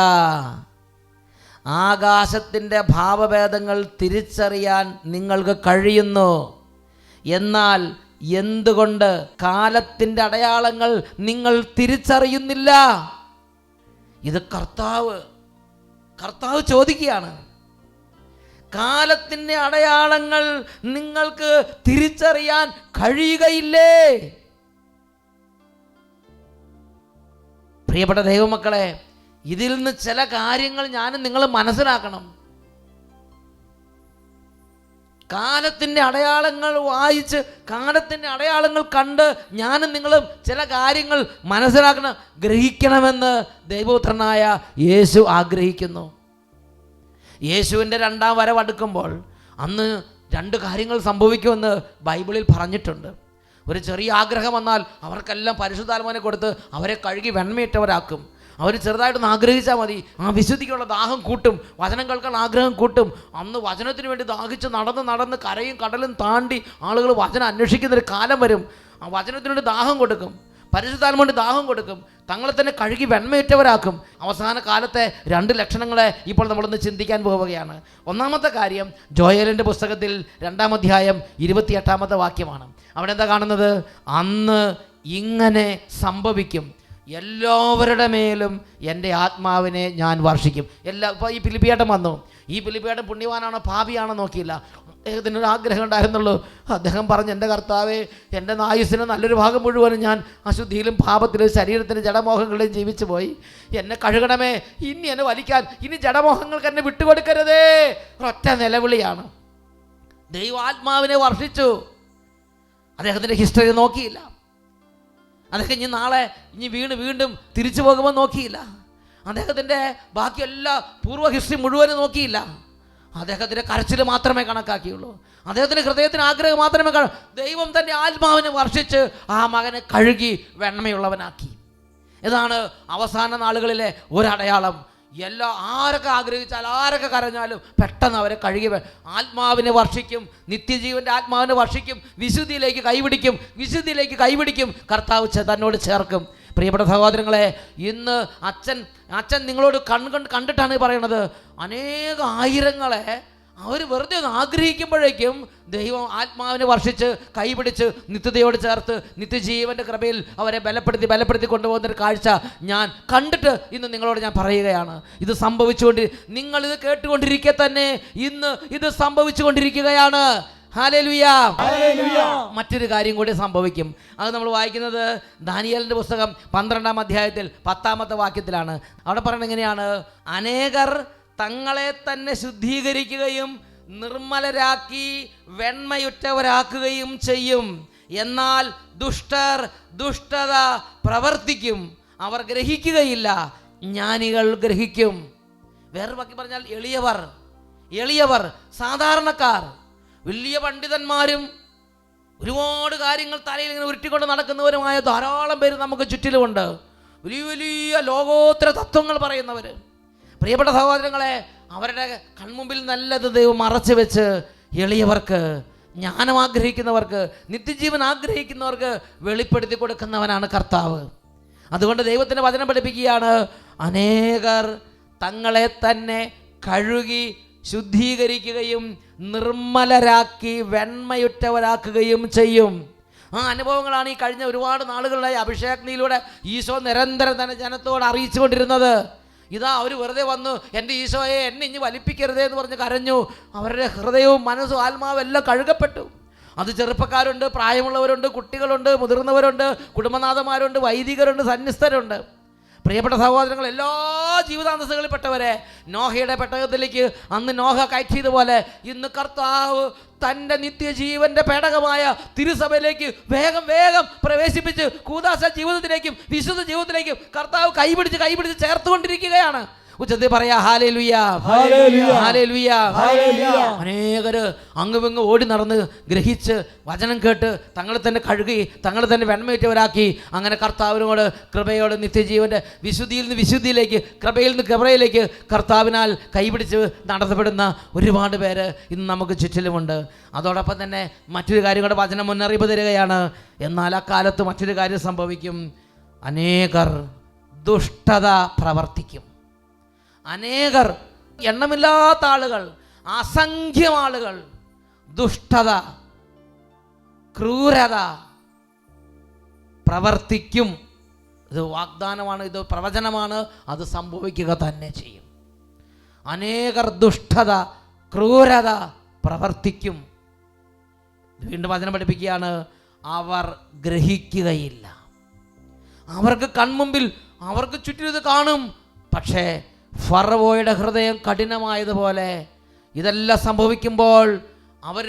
Speaker 2: ആകാശത്തിൻ്റെ ഭാവഭേദങ്ങൾ തിരിച്ചറിയാൻ നിങ്ങൾക്ക് കഴിയുന്നു, എന്നാൽ എന്തുകൊണ്ട് കാലത്തിൻ്റെ അടയാളങ്ങൾ നിങ്ങൾ തിരിച്ചറിയുന്നില്ല? ഇത് കർത്താവ് ചോദിക്കുകയാണ്. കാലത്തിൻ്റെ അടയാളങ്ങൾ നിങ്ങൾക്ക് തിരിച്ചറിയാൻ കഴിയുകയില്ലേ? പ്രിയപ്പെട്ട ദൈവമക്കളെ, ഇതിൽ നിന്ന് ചില കാര്യങ്ങൾ ഞാനും നിങ്ങൾ മനസ്സിലാക്കണം. കാലത്തിൻ്റെ അടയാളങ്ങൾ വായിച്ച്, കാലത്തിൻ്റെ അടയാളങ്ങൾ കണ്ട് ഞാനും നിങ്ങളും ചില കാര്യങ്ങൾ മനസ്സിലാക്കണം, ഗ്രഹിക്കണമെന്ന് ദൈവപുത്രനായ യേശു ആഗ്രഹിക്കുന്നു. യേശുവിൻ്റെ 2ാം വരവ് അടുക്കുമ്പോൾ അന്ന് 2 കാര്യങ്ങൾ സംഭവിക്കുമെന്ന് ബൈബിളിൽ പറഞ്ഞിട്ടുണ്ട്. ഒരു ചെറിയ ആഗ്രഹം വന്നാൽ അവർക്കെല്ലാം പരിശുദ്ധാത്മാവിനെ കൊടുത്ത് അവരെ കഴുകി വെണ്മയിട്ടവരാക്കും. അവർ ചെറുതായിട്ടൊന്ന് ആഗ്രഹിച്ചാൽ മതി, ആ വിശുദ്ധിക്കുള്ള ദാഹം കൂട്ടും, വചനം കേൾക്കാൻ ആഗ്രഹം കൂട്ടും. അന്ന് വചനത്തിന് വേണ്ടി ദാഹിച്ച് നടന്ന് കരയും കടലും താണ്ടി ആളുകൾ വചനം അന്വേഷിക്കുന്നൊരു കാലം വരും. ആ വചനത്തിന് വേണ്ടി ദാഹം കൊടുക്കും, പരിശുദ്ധാത്മാവിന് ദാഹം കൊടുക്കും, തങ്ങളെ തന്നെ കഴുകി വെണ്മയിട്ടവരാക്കും. അവസാന കാലത്തെ 2 ലക്ഷണങ്ങളെ ഇപ്പോൾ നമ്മളൊന്ന് ചിന്തിക്കാൻ പോവുകയാണ്. ഒന്നാമത്തെ കാര്യം ജോയേലിൻ്റെ പുസ്തകത്തിൽ 2-ാം അധ്യായം 28-ാമത്തെ വാക്യമാണ്. അവിടെ എന്താ കാണുന്നത്? അന്ന് ഇങ്ങനെ സംഭവിക്കും, എല്ലാവരുടെ മേലും എൻ്റെ ആത്മാവിനെ ഞാൻ വർഷിക്കും. ഇപ്പോൾ ഈ ഫിലിപ്പിയേട്ടൻ വന്നു. ഈ ഫിലിപ്പിയേട്ടൻ പുണ്യവാനാണോ പാപിയാണോ നോക്കിയില്ല. അദ്ദേഹത്തിനൊരു ആഗ്രഹം ഉണ്ടായിരുന്നുള്ളൂ. അദ്ദേഹം പറഞ്ഞു, എൻ്റെ കർത്താവേ, എൻ്റെ ആയുസ്സിന് നല്ലൊരു ഭാഗം മുഴുവനും ഞാൻ അശുദ്ധിയിലും പാപത്തിലും ശരീരത്തിൻ്റെ ജഡമോഹങ്ങളിലും ജീവിച്ചു പോയി. എന്നെ കഴുകണമേ, ഇനി എന്നെ വലിക്കാൻ, ഇനി ജഡമോഹങ്ങൾക്ക് എന്നെ വിട്ടുകൊടുക്കരുതേ. ഒറ്റ നിലവിളിയാണ്. ദൈവാത്മാവിനെ വർഷിച്ചു. അദ്ദേഹത്തിൻ്റെ ഹിസ്റ്ററി നോക്കിയില്ല. അദ്ദേഹം വീണ്ടും തിരിച്ചു പോകുമ്പോൾ നോക്കിയില്ല. അദ്ദേഹത്തിൻ്റെ ബാക്കി എല്ലാ പൂർവ്വ ഹിസ്റ്ററി മുഴുവനും നോക്കിയില്ല. അദ്ദേഹത്തിൻ്റെ കരച്ചിൽ മാത്രമേ കണക്കാക്കിയുള്ളൂ. അദ്ദേഹത്തിൻ്റെ ഹൃദയത്തിന് ആഗ്രഹം മാത്രമേ ദൈവം തൻ്റെ ആത്മാവിനെ വർഷിച്ച് ആ മകനെ കഴുകി വെണ്മയുള്ളവനാക്കി. ഇതാണ് അവസാന നാളുകളിലെ ഒരടയാളം. ആരൊക്കെ ആഗ്രഹിച്ചാലും ആരൊക്കെ കരഞ്ഞാലും പെട്ടെന്ന് അവരെ കഴുകി ആത്മാവിനെ വർഷിക്കും, നിത്യജീവൻ്റെ ആത്മാവിനെ വർഷിക്കും, വിശുദ്ധിയിലേക്ക് കൈപിടിക്കും, കർത്താവ് തന്നോട് ചേർക്കും. പ്രിയപ്പെട്ട സഹോദരങ്ങളെ, ഇന്ന് അച്ഛൻ നിങ്ങളോട് കണ്ടിട്ടാണ് പറയണത്. ആയിരങ്ങളെ അവർ വെറുതെ ഒന്ന് ആഗ്രഹിക്കുമ്പോഴേക്കും ദൈവം ആത്മാവിനെ വർഷിച്ച് കൈപിടിച്ച് നിത്യതയോട് ചേർത്ത് നിത്യജീവൻ്റെ കൃപയിൽ അവരെ ബലപ്പെടുത്തി കൊണ്ടുപോകുന്നൊരു കാഴ്ച ഞാൻ കണ്ടിട്ട് ഇന്ന് നിങ്ങളോട് ഞാൻ പറയുകയാണ്. ഇത് നിങ്ങളിത് കേട്ടുകൊണ്ടിരിക്കെ തന്നെ ഇന്ന് ഇത് സംഭവിച്ചുകൊണ്ടിരിക്കുകയാണ്. ഹല്ലേലൂയ. മറ്റൊരു കാര്യം കൂടി സംഭവിക്കും. അത് നമ്മൾ വായിക്കുന്നത് ദാനിയേലിൻ്റെ പുസ്തകം 12-ാം അധ്യായത്തിൽ 10-ാമത്തെ വാക്യത്തിലാണ്. അവിടെ പറയുന്നത് എങ്ങനെയാണ്? അനേകർ തങ്ങളെ തന്നെ ശുദ്ധീകരിക്കുകയും നിർമ്മലരാക്കി വെണ്മയുറ്റവരാക്കുകയും ചെയ്യും, എന്നാൽ ദുഷ്ടർ ദുഷ്ടത പ്രവർത്തിക്കും, അവർ ഗ്രഹിക്കുകയില്ല, ജ്ഞാനികൾ ഗ്രഹിക്കും. വേറെ ബാക്കി പറഞ്ഞാൽ എളിയവർ സാധാരണക്കാർ, വലിയ പണ്ഡിതന്മാരും ഒരുപാട് കാര്യങ്ങൾ തലയിൽ ഇങ്ങനെ ഉരുട്ടിക്കൊണ്ട് നടക്കുന്നവരുമായ ധാരാളം പേര് നമുക്ക് ചുറ്റിലുമുണ്ട്. വലിയ ലോകോത്തര തത്വങ്ങൾ പറയുന്നവർ. പ്രിയപ്പെട്ട സഹോദരങ്ങളെ, അവരുടെ കൺമുമ്പിൽ നല്ലത് ദൈവം മറച്ചു വെച്ച് എളിയവർക്ക്, ജ്ഞാനം ആഗ്രഹിക്കുന്നവർക്ക്, നിത്യജീവൻ ആഗ്രഹിക്കുന്നവർക്ക് വെളിപ്പെടുത്തി കൊടുക്കുന്നവനാണ് കർത്താവ്. അതുകൊണ്ട് ദൈവത്തിൻ്റെ വചനം പഠിപ്പിക്കുകയാണ്, അനേകർ തങ്ങളെ തന്നെ കഴുകി ശുദ്ധീകരിക്കുകയും നിർമ്മലരാക്കി വെണ്മയുറ്റവരാക്കുകയും ചെയ്യും. ആ അനുഭവങ്ങളാണ് ഈ കഴിഞ്ഞ ഒരുപാട് നാളുകളിലായി അഭിഷേകനിലൂടെ ഈശോ നിരന്തരം തന്നെ ജനത്തോട് അറിയിച്ചു കൊണ്ടിരുന്നത്. ഇതാ അവർ വെറുതെ വന്നു, എൻ്റെ ഈശോയെ എന്നെ ഇനി വലിപ്പിക്കരുതേ എന്ന് പറഞ്ഞ് കരഞ്ഞു. അവരുടെ ഹൃദയവും മനസ്സും ആത്മാവും എല്ലാം കഴുകപ്പെട്ടു. അത് ചെറുപ്പക്കാരുണ്ട്, പ്രായമുള്ളവരുണ്ട്, കുട്ടികളുണ്ട്, മുതിർന്നവരുണ്ട്, കുടുംബനാഥന്മാരുണ്ട്, വൈദികരുണ്ട്, സന്യസ്തരുണ്ട്. പ്രിയപ്പെട്ട സഹോദരങ്ങൾ, എല്ലാ ജീവിതാന്തസ്സുകളിൽപ്പെട്ടവരെ നോഹയുടെ പെട്ടകത്തിലേക്ക് അന്ന് നോഹ കയറ്റിയതുപോലെ ഇന്ന് കർത്താവ് തൻ്റെ നിത്യജീവന്റെ പേടകമായ തിരുസഭയിലേക്ക് വേഗം വേഗം പ്രവേശിപ്പിച്ച് കൂദാശ ജീവിതത്തിലേക്കും വിശുദ്ധ ജീവിതത്തിലേക്കും കർത്താവ് കൈപിടിച്ച് ചേർത്തുകൊണ്ടിരിക്കുകയാണ്. ഉച്ചത്തിൽ പറയാ ഹല്ലേലൂയ, ഹല്ലേലൂയ. അനേകര് അങ്ങുമിങ്ങ് ഓടി നടന്ന് ഗ്രഹിച്ച് വചനം കേട്ട് തങ്ങളെ തന്നെ കഴുകി തങ്ങളെ തന്നെ വെണ്മയേറ്റവരാക്കി അങ്ങനെ കർത്താവിനോട് കൃപയോട് നിത്യജീവന്റെ വിശുദ്ധിയിൽ നിന്ന് വിശുദ്ധിയിലേക്ക്, കൃപയിൽ നിന്ന് കൃപയിലേക്ക് കർത്താവിനാൽ കൈപിടിച്ച് നടത്തപ്പെടുന്ന ഒരുപാട് പേര് ഇന്ന് നമുക്ക് ചുറ്റിലുമുണ്ട്. അതോടൊപ്പം തന്നെ മറ്റൊരു കാര്യം കൂടെ വചനം മുന്നറിയിപ്പ് തരികയാണ്. എന്നാൽ അക്കാലത്ത് മറ്റൊരു കാര്യം സംഭവിക്കും. അനേകർ ദുഷ്ടത പ്രവർത്തിക്കും. അനേകർ, എണ്ണമില്ലാത്ത ആളുകൾ, അസംഖ്യം ആളുകൾ ദുഷ്ടത, ക്രൂരത പ്രവർത്തിക്കും. ഇത് വാഗ്ദാനമാണ്, ഇത് പ്രവചനമാണ്, അത് സംഭവിക്കുക തന്നെ ചെയ്യും. അനേകർ ദുഷ്ടത, ക്രൂരത പ്രവർത്തിക്കും. വീണ്ടും വചനം പഠിപ്പിക്കുകയാണ്, അവർ ഗ്രഹിക്കുകയില്ല. അവർക്ക് കൺമുമ്പിൽ, അവർക്ക് ചുറ്റും ഇത് കാണും. പക്ഷേ ഫറവോയുടെ ഹൃദയം കഠിനമായതുപോലെ ഇതെല്ലാം സംഭവിക്കുമ്പോൾ അവർ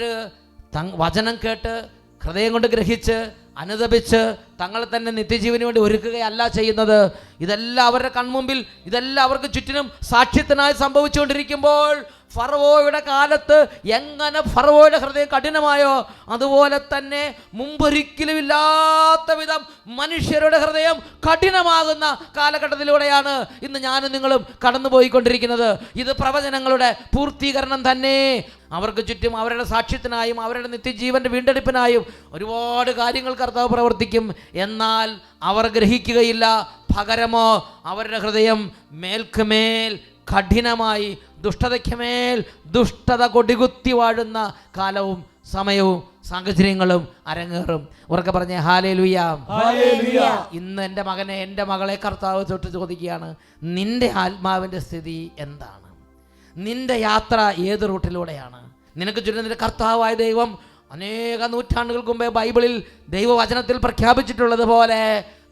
Speaker 2: വചനം കേട്ട് ഹൃദയം കൊണ്ട് ഗ്രഹിച്ച് അനുതപിച്ച് തങ്ങളെ തന്നെ നിത്യജീവന് വേണ്ടി ഒരുക്കുകയല്ല ചെയ്യുന്നത്. ഇതെല്ലാം അവരുടെ കൺമുമ്പിൽ, ഇതെല്ലാം അവർക്ക് ചുറ്റിനും സാക്ഷ്യത്തിനായി സംഭവിച്ചുകൊണ്ടിരിക്കുമ്പോൾ ഫറവോയുടെ കാലത്ത് എങ്ങനെ ഫറവോയുടെ ഹൃദയം കഠിനമായോ അതുപോലെ തന്നെ മുമ്പൊരിക്കലും ഇല്ലാത്ത വിധം മനുഷ്യരുടെ ഹൃദയം കഠിനമാകുന്ന കാലഘട്ടത്തിലൂടെയാണ് ഇന്ന് ഞാനും നിങ്ങളും കടന്നുപോയിക്കൊണ്ടിരിക്കുന്നത്. ഇത് പ്രവചനങ്ങളുടെ പൂർത്തീകരണം തന്നെ. അവർക്ക് ചുറ്റും അവരുടെ സാക്ഷ്യത്തിനായും അവരുടെ നിത്യജീവന്റെ വീണ്ടെടുപ്പിനായും ഒരുപാട് കാര്യങ്ങൾ കർത്താവ് പ്രവർത്തിക്കും. എന്നാൽ അവർ ഗ്രഹിക്കുകയില്ല. പകരമോ അവരുടെ ഹൃദയം മേൽക്കുമേൽ കഠിനമായി ദുഷ്ടതയ്ക്ക് മേൽ ദുഷ്ടത കൊടികുത്തി വാഴുന്ന കാലവും സമയവും സാഹചര്യങ്ങളും അരങ്ങേറും. ഉറക്കെ പറഞ്ഞേ ഹല്ലേലൂയ. ഇന്ന് എൻ്റെ മകനെ, എൻ്റെ മകളെ കർത്താവ് തൊട്ട് ചോദിക്കുകയാണ്, നിന്റെ ആത്മാവിൻ്റെ സ്ഥിതി എന്താണ്? നിന്റെ യാത്ര ഏത് റൂട്ടിലൂടെയാണ്? നിനക്ക് ചുറ്റും നിന്റെ കർത്താവായ ദൈവം അനേക നൂറ്റാണ്ടുകൾക്ക് മുമ്പേ ബൈബിളിൽ ദൈവവചനത്തിൽ പ്രഖ്യാപിച്ചിട്ടുള്ളത് പോലെ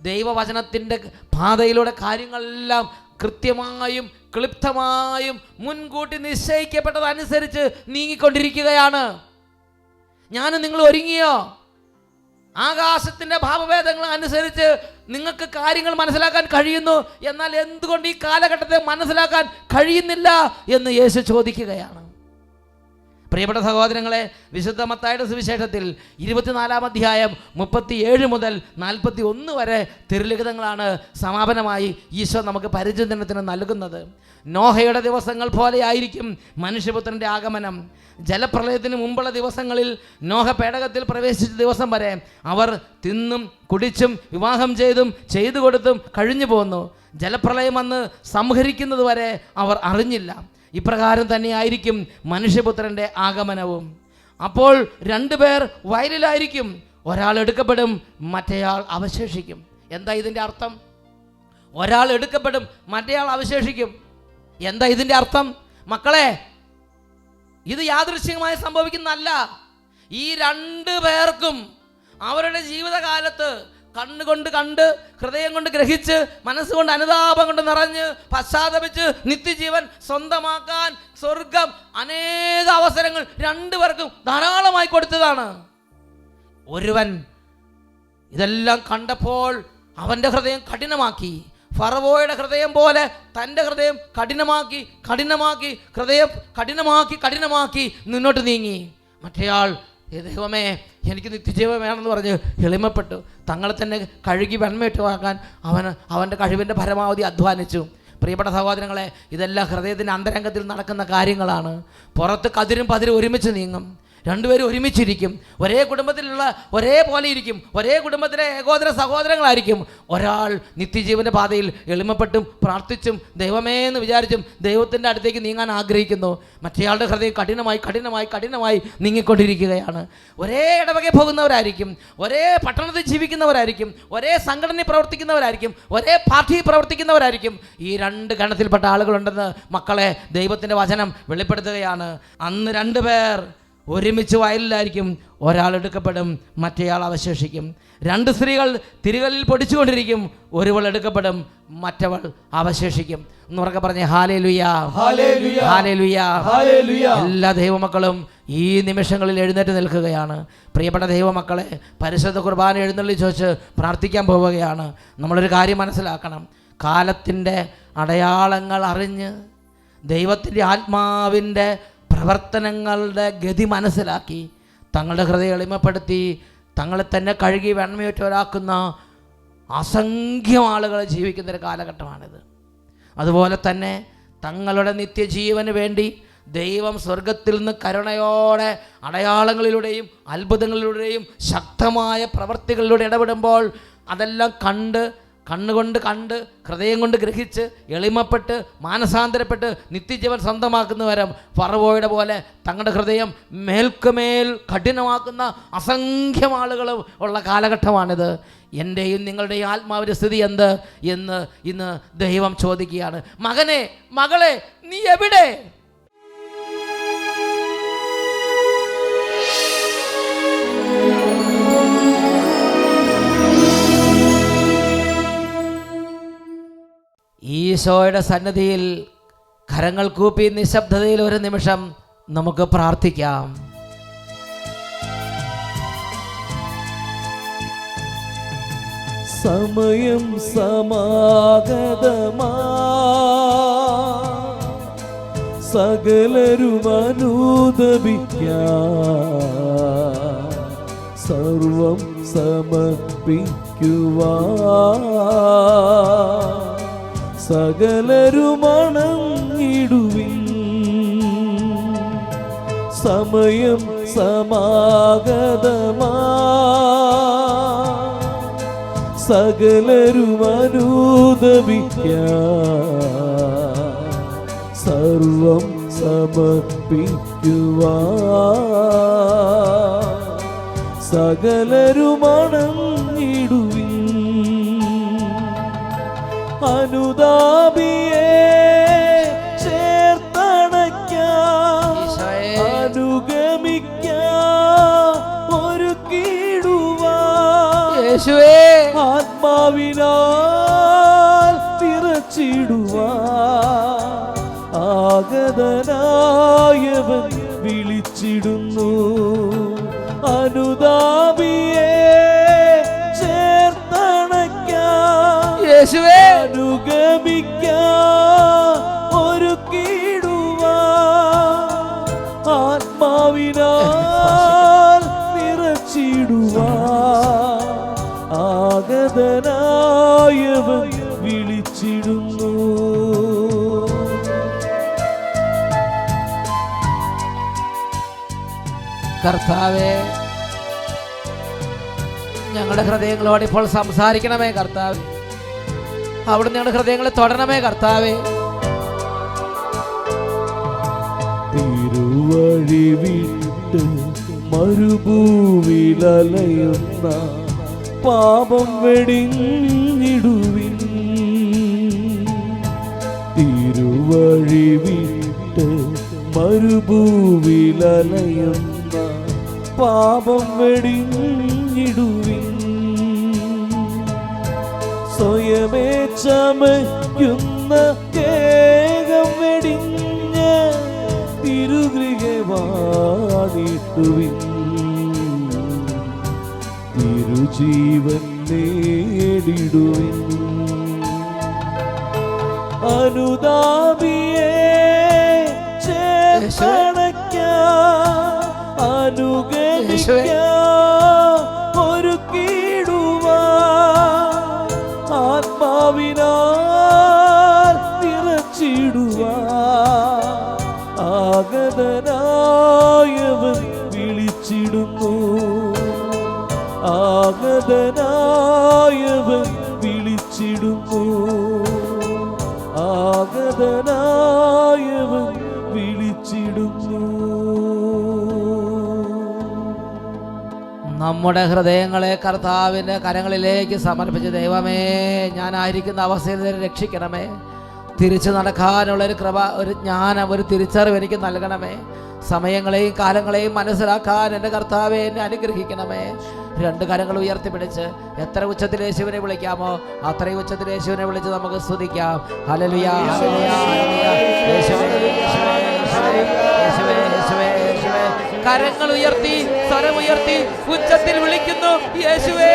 Speaker 2: ദൈവവചനത്തിൻ്റെ പാതയിലൂടെ കാര്യങ്ങളെല്ലാം കൃത്യമായും ക്ലിപ്തമായും മുൻകൂട്ടി നിശ്ചയിക്കപ്പെട്ടതനുസരിച്ച് നീങ്ങിക്കൊണ്ടിരിക്കുകയാണ്. ഞാനും നിങ്ങൾ ഒരുങ്ങിയോ? ആകാശത്തിൻ്റെ ഭാവഭേദങ്ങൾ അനുസരിച്ച് നിങ്ങൾക്ക് കാര്യങ്ങൾ മനസ്സിലാക്കാൻ കഴിയുന്നു. എന്നാൽ എന്തുകൊണ്ട് ഈ കാലഘട്ടത്തെ മനസ്സിലാക്കാൻ കഴിയുന്നില്ല എന്ന് യേശു ചോദിക്കുകയാണ്. പ്രിയപ്പെട്ട സഹോദരങ്ങളെ, വിശുദ്ധ മത്തായിയുടെ സുവിശേഷത്തിൽ 24-ാം അധ്യായം 37 മുതൽ 41 വരെ തിരുലിഖിതങ്ങളാണ് സമാപനമായി ഈശോ നമുക്ക് പരിചിന്തനത്തിന് നൽകുന്നത്. നോഹയുടെ ദിവസങ്ങൾ പോലെയായിരിക്കും മനുഷ്യപുത്രൻ്റെ ആഗമനം. ജലപ്രളയത്തിന് മുമ്പുള്ള ദിവസങ്ങളിൽ നോഹ പേടകത്തിൽ പ്രവേശിച്ച ദിവസം വരെ അവർ തിന്നും കുടിച്ചും വിവാഹം ചെയ്തു കൊടുത്തും കഴിഞ്ഞു പോന്നു. ജലപ്രളയം വന്ന് സംഹരിക്കുന്നത് വരെ അവർ അറിഞ്ഞില്ല. ഇപ്രകാരം തന്നെയായിരിക്കും മനുഷ്യപുത്രൻ്റെ ആഗമനവും. അപ്പോൾ 2 പേർ വയലിലായിരിക്കും. ഒരാൾ എടുക്കപ്പെടും, മറ്റേയാൾ അവശേഷിക്കും. എന്താ ഇതിൻ്റെ അർത്ഥം? ഒരാൾ എടുക്കപ്പെടും, മറ്റേയാൾ അവശേഷിക്കും. എന്താ ഇതിൻ്റെ അർത്ഥം? മക്കളെ, ഇത് യാദൃശ്ചികമായി സംഭവിക്കുന്നതല്ല. ഈ 2 പേർക്കും അവരുടെ ജീവിതകാലത്ത് കണ്ണുകൊണ്ട് കണ്ട്, ഹൃദയം കൊണ്ട് ഗ്രഹിച്ച്, മനസ്സുകൊണ്ട് അനുതാപം കൊണ്ട് നിറഞ്ഞ് പശ്ചാത്തപിച്ച് നിത്യജീവൻ സ്വന്തമാക്കാൻ സ്വർഗം അനേക അവസരങ്ങൾ 2 പേർക്കും ധാരാളമായി കൊടുത്തതാണ്. ഒരുവൻ ഇതെല്ലാം കണ്ടപ്പോൾ അവൻ്റെ ഹൃദയം കഠിനമാക്കി. ഫറവോയുടെ ഹൃദയം പോലെ തൻ്റെ ഹൃദയം കഠിനമാക്കി ഹൃദയം കഠിനമാക്കി മുന്നോട്ട് നീങ്ങി. മറ്റേയാൾ, ദൈവമേ എനിക്ക് നിത്യജീവൻ വേണമെന്ന് പറഞ്ഞ് എളിമപ്പെട്ടു. തങ്ങളെ തന്നെ കഴുകി വെണ്മയിട്ടുവാക്കാൻ അവൻ്റെ കഴിവിൻ്റെ പരമാവധി അധ്വാനിച്ചു. പ്രിയപ്പെട്ട സഹോദരങ്ങളെ, ഇതെല്ലാം ഹൃദയത്തിൻ്റെ അന്തരംഗത്തിൽ നടക്കുന്ന കാര്യങ്ങളാണ്. പുറത്ത് കതിരും പതിരും ഒരുമിച്ച് നീങ്ങും. 2 പേരും ഒരുമിച്ചിരിക്കും. ഒരേ കുടുംബത്തിലുള്ള ഒരേപോലെ ഇരിക്കും. ഒരേ കുടുംബത്തിലെ ഏകോദര സഹോദരങ്ങളായിരിക്കും. ഒരാൾ നിത്യജീവൻ്റെ പാതയിൽ എളിമപ്പെട്ടും പ്രാർത്ഥിച്ചും ദൈവമേ എന്ന് വിചാരിച്ചും ദൈവത്തിൻ്റെ അടുത്തേക്ക് നീങ്ങാൻ ആഗ്രഹിക്കുന്നു. മറ്റേയാളുടെ ഹൃദയം കഠിനമായി നീങ്ങിക്കൊണ്ടിരിക്കുകയാണ്. ഒരേ ഇടവകയിൽ പോകുന്നവരായിരിക്കും, ഒരേ പട്ടണത്തിൽ ജീവിക്കുന്നവരായിരിക്കും, ഒരേ സംഘടനയിൽ പ്രവർത്തിക്കുന്നവരായിരിക്കും, ഒരേ പാർട്ടിയിൽ പ്രവർത്തിക്കുന്നവരായിരിക്കും. ഈ 2 ഗണത്തിൽപ്പെട്ട ആളുകളുണ്ടെന്ന് മക്കളെ ദൈവത്തിൻ്റെ വചനം വെളിപ്പെടുത്തുകയാണ്. അന്ന് 2 പേർ ഒരുമിച്ച് വയലിലായിരിക്കും. ഒരാൾ എടുക്കപ്പെടും, മറ്റേയാൾ അവശേഷിക്കും. 2 സ്ത്രീകൾ തിരികല്ലിൽ പൊടിച്ചുകൊണ്ടിരിക്കും, ഒരുവൾ എടുക്കപ്പെടും, മറ്റവൾ അവശേഷിക്കും. എന്നുറക്കെ പറഞ്ഞേ ഹല്ലേലൂയ,
Speaker 3: ഹല്ലേലൂയ,
Speaker 2: ഹല്ലേലൂയ,
Speaker 3: ഹല്ലേലൂയ.
Speaker 2: എല്ലാ ദൈവമക്കളും ഈ നിമിഷങ്ങളിൽ എഴുന്നേറ്റ് നിൽക്കുകയാണ്. പ്രിയപ്പെട്ട ദൈവമക്കളെ, പരിശുദ്ധ കുർബാന എഴുന്നള്ളി ചോദിച്ച് പ്രാർത്ഥിക്കാൻ പോവുകയാണ്. നമ്മളൊരു കാര്യം മനസ്സിലാക്കണം. കാലത്തിൻ്റെ അടയാളങ്ങൾ അറിഞ്ഞ് ദൈവത്തിൻ്റെ ആത്മാവിൻ്റെ പ്രവർത്തനങ്ങളുടെ ഗതി മനസ്സിലാക്കി തങ്ങളുടെ ഹൃദയം എളിമപ്പെടുത്തി തങ്ങളെ തന്നെ കഴുകി വെണ്മയൊറ്റവരാക്കുന്ന അസംഖ്യം ആളുകൾ ജീവിക്കുന്നൊരു കാലഘട്ടമാണിത്. അതുപോലെ തന്നെ തങ്ങളുടെ നിത്യജീവന് വേണ്ടി ദൈവം സ്വർഗത്തിൽ നിന്ന് കരുണയോടെ അടയാളങ്ങളിലൂടെയും അത്ഭുതങ്ങളിലൂടെയും ശക്തമായ പ്രവൃത്തികളിലൂടെ ഇടപെടുമ്പോൾ അതെല്ലാം കണ്ണുകൊണ്ട് കണ്ട് ഹൃദയം കൊണ്ട് ഗ്രഹിച്ച് എളിമപ്പെട്ട് മാനസാന്തരപ്പെട്ട് നിത്യജീവൻ സ്വന്തമാക്കുന്നവരും ഫറവോയുടെ പോലെ തങ്ങളുടെ ഹൃദയം മേൽക്കുമേൽ കഠിനമാക്കുന്ന അസംഖ്യം ആളുകളും ഉള്ള കാലഘട്ടമാണിത്. എൻ്റെയും നിങ്ങളുടെയും ആത്മാവിൻ്റെ സ്ഥിതി എന്ത് എന്ന് ഇന്ന് ദൈവം ചോദിക്കുകയാണ്. മകനെ, മകളെ, നീ എവിടെ? ഈശോയുടെ സന്നിധിയിൽ കരങ്ങൾ കൂപ്പി നിശബ്ദതയിൽ ഒരു നിമിഷം നമുക്ക് പ്രാർത്ഥിക്കാം.
Speaker 3: സമയം സമാഗതമാ, സകലരും അനുദപിക്കാം, സർവം സമർപ്പിക്കുവാൻ സകലരും അണഞ്ഞിടുവിൻ. സമയം സമാഗതമാ, സകലരും അനുദപിക്കാം, സർവം സമർപ്പിക്കുവാൻ സകലരും അണഞ്ഞിടുവിൻ. അനുതാപിയെ ചേർത്തണയ്ക്കാം, അനുഗമിക്കാം, ഒരുക്കിടുവാൻ ആത്മാവിനാൽ തിരച്ചിടുവാൻ ആഗതനായവൻ വിളിച്ചിടുന്നു. അനുതാപിയെ അനുഗമിക്കാം, ഒരുക്കിടുവാൻ ആത്മാവിനാൽ നിറച്ചിടുവാൻ ആഗതനായവൻ വിളിച്ചിടുന്നു.
Speaker 2: കർത്താവേ, ഞങ്ങളുടെ ഹൃദയങ്ങളോട് ഇപ്പോൾ സംസാരിക്കണമേ കർത്താവേ. അവിടുന്ന് ഞങ്ങളുടെ ഹൃദയങ്ങളെ തൊടണമേ കർത്താവേ.
Speaker 3: തിരുവഴി വിട്ട് മരുഭൂവിലലയുന്ന പാപം വെടിഞ്ഞിടുവിൻ. തിരുവഴി വിട്ട് മരുഭൂവിലലയുന്ന പാപം വെടിഞ്ഞിടുവിൻ. സ്വയമേ ചമയ്ക്കുന്ന കേകം വെടിഞ്ഞ് തിരുഗൃഹെ വാണിട്ടുവിൻ. തിരുജീവൻ നേടിടുവിൻ. അനുതാപിയെ ചേർത്തണയ്ക്കാം, അനുഗമിക്കാം, ഒരുക്കിടുവാൻ ആത്മാവിനാൽ നിറച്ചിടുവാൻ ആഗതനായവൻ വിളിച്ചിടുന്നു. ആഗതനായവൻ വിളിച്ചിടുന്നു. ആഗതനായവൻ വിളിച്ചിടുന്നു.
Speaker 2: നമ്മുടെ ഹൃദയങ്ങളെ കർത്താവിൻ്റെ കരങ്ങളിലേക്ക് സമർപ്പിച്ച്, ദൈവമേ, ഞാനായിരിക്കുന്ന അവസ്ഥയിൽ നിന്ന് രക്ഷിക്കണമേ. തിരിച്ചു നടക്കാനുള്ള ഒരു കൃപ, ഒരു ജ്ഞാനം, ഒരു തിരിച്ചറിവ് എനിക്ക് നൽകണമേ. സമയങ്ങളെയും കാലങ്ങളെയും മനസ്സിലാക്കാൻ എൻ്റെ കർത്താവെ എന്നെ അനുഗ്രഹിക്കണമേ. രണ്ട് കരങ്ങൾ ഉയർത്തിപ്പിടിച്ച് എത്ര ഉച്ചത്തിൽ യേശുവിനെ വിളിക്കാമോ അത്രയും ഉച്ചത്തിൽ യേശുവിനെ വിളിച്ച് നമുക്ക് സ്തുതിക്കാം. Hallelujah, hallelujah, hallelujah. യേശുവേ, യേശുവേ, യേശുവേ, യേശുവേ, യേശുവേ, യേശുവേ. കരങ്ങൾ ഉയർത്തി, സ്വരമുയർത്തി ഉച്ചത്തിൽ വിളിക്കുന്നു. യേശുവേ,